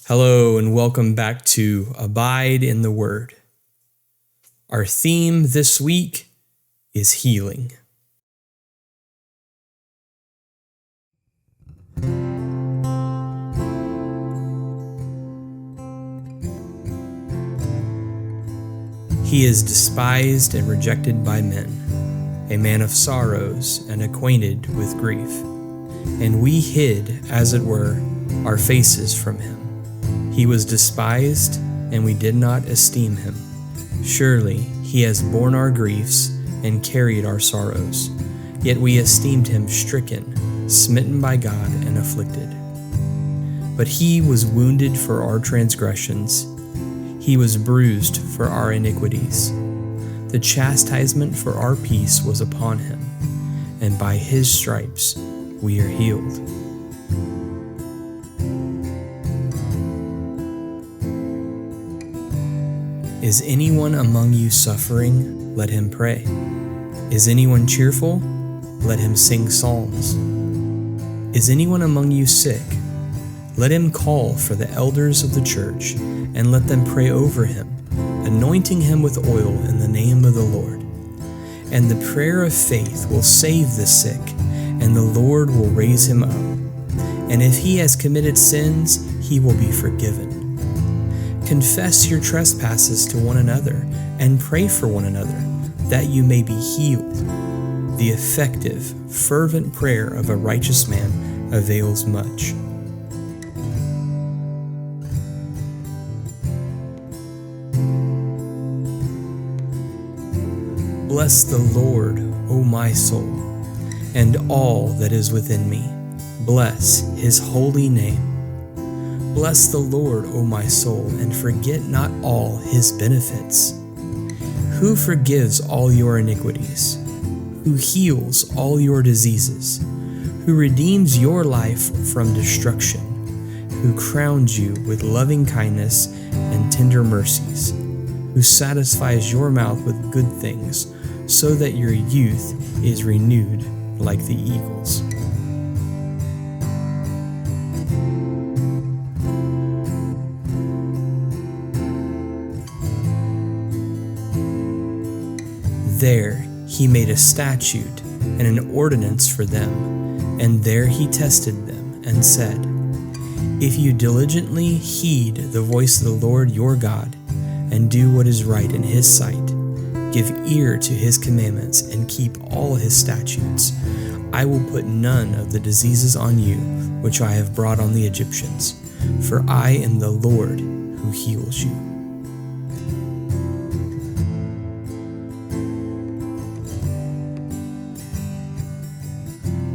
Hello and welcome back to Abide in the Word. Our theme this week is healing. He is despised and rejected by men, a man of sorrows and acquainted with grief. And we hid, as it were, our faces from him. He was despised, and we did not esteem him. Surely he has borne our griefs and carried our sorrows. Yet we esteemed him stricken, smitten by God, and afflicted. But he was wounded for our transgressions. He was bruised for our iniquities. The chastisement for our peace was upon him, and by his stripes we are healed. Is anyone among you suffering? Let him pray. Is anyone cheerful? Let him sing psalms. Is anyone among you sick? Let him call for the elders of the church, and let them pray over him, anointing him with oil in the name of the Lord. And the prayer of faith will save the sick, and the Lord will raise him up. And if he has committed sins, he will be forgiven. Confess your trespasses to one another, and pray for one another, that you may be healed. The effective, fervent prayer of a righteous man avails much. Bless the Lord, O my soul, and all that is within me. Bless his holy name. Bless the Lord, O my soul, and forget not all his benefits. Who forgives all your iniquities? Who heals all your diseases? Who redeems your life from destruction? Who crowns you with loving kindness and tender mercies? Who satisfies your mouth with good things, so that your youth is renewed like the eagles. There he made a statute and an ordinance for them, and there he tested them, and said, If you diligently heed the voice of the Lord your God, and do what is right in his sight, give ear to his commandments, and keep all his statutes, I will put none of the diseases on you which I have brought on the Egyptians, for I am the Lord who heals you.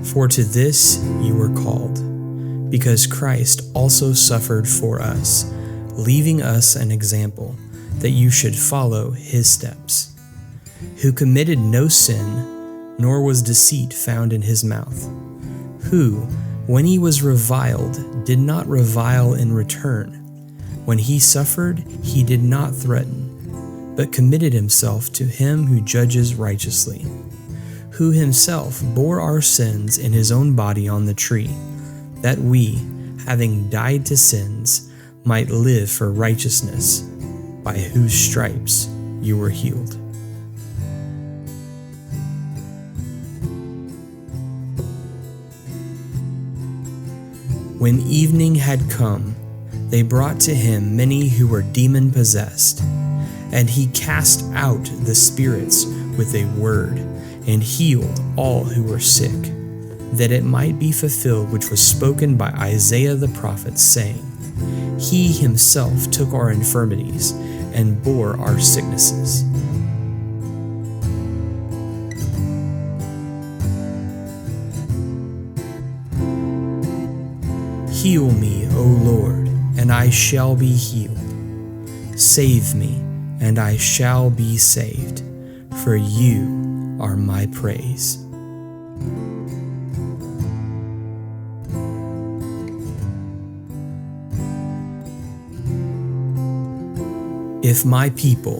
For to this you were called, because Christ also suffered for us, leaving us an example, that you should follow his steps, who committed no sin, nor was deceit found in his mouth, who, when he was reviled, did not revile in return. When he suffered, he did not threaten, but committed himself to him who judges righteously, who himself bore our sins in his own body on the tree, that we, having died to sins, might live for righteousness, by whose stripes you were healed. When evening had come, they brought to him many who were demon-possessed, and he cast out the spirits with a word, and healed all who were sick, that it might be fulfilled which was spoken by Isaiah the prophet, saying, He himself took our infirmities and bore our sicknesses. Heal me, O Lord, and I shall be healed. Save me, and I shall be saved, for you are my praise. If my people,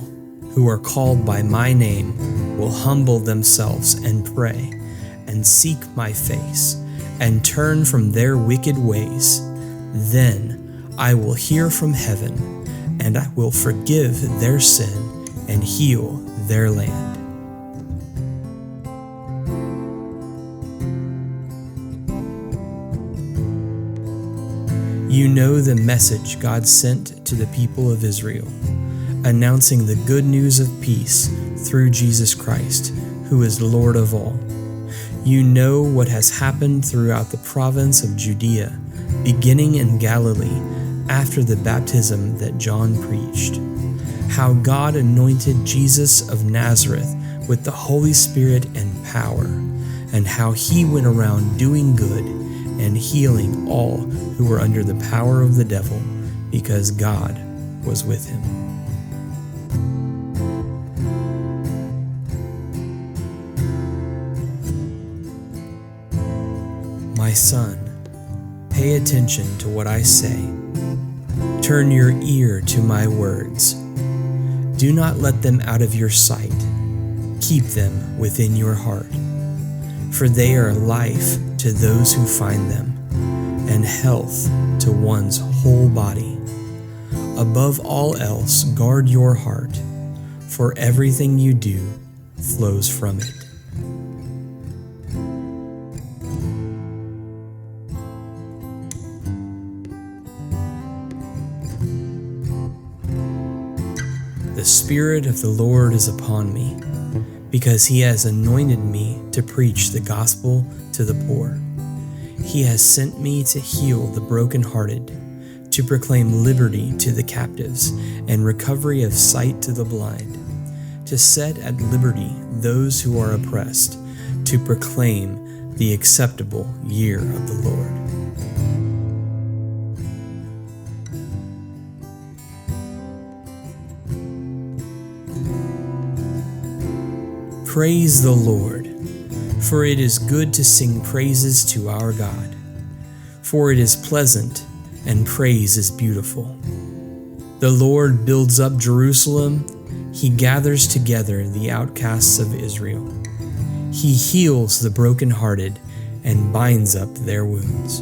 who are called by my name, will humble themselves and pray, and seek my face, and turn from their wicked ways, then I will hear from heaven, and I will forgive their sin and heal their land. You know the message God sent to the people of Israel, announcing the good news of peace through Jesus Christ, who is Lord of all. You know what has happened throughout the province of Judea, beginning in Galilee after the baptism that John preached, how God anointed Jesus of Nazareth with the Holy Spirit and power, and how he went around doing good and healing all who were under the power of the devil, because God was with him. My son, pay attention to what I say. Turn your ear to my words. Do not let them out of your sight. Keep them within your heart, for they are life to those who find them, and health to one's whole body. Above all else, guard your heart, for everything you do flows from it. The Spirit of the Lord is upon me, because he has anointed me to preach the gospel to the poor. He has sent me to heal the brokenhearted, to proclaim liberty to the captives and recovery of sight to the blind, to set at liberty those who are oppressed, to proclaim the acceptable year of the Lord. Praise the Lord, for it is good to sing praises to our God, for it is pleasant and praise is beautiful. The Lord builds up Jerusalem, he gathers together the outcasts of Israel. He heals the brokenhearted and binds up their wounds.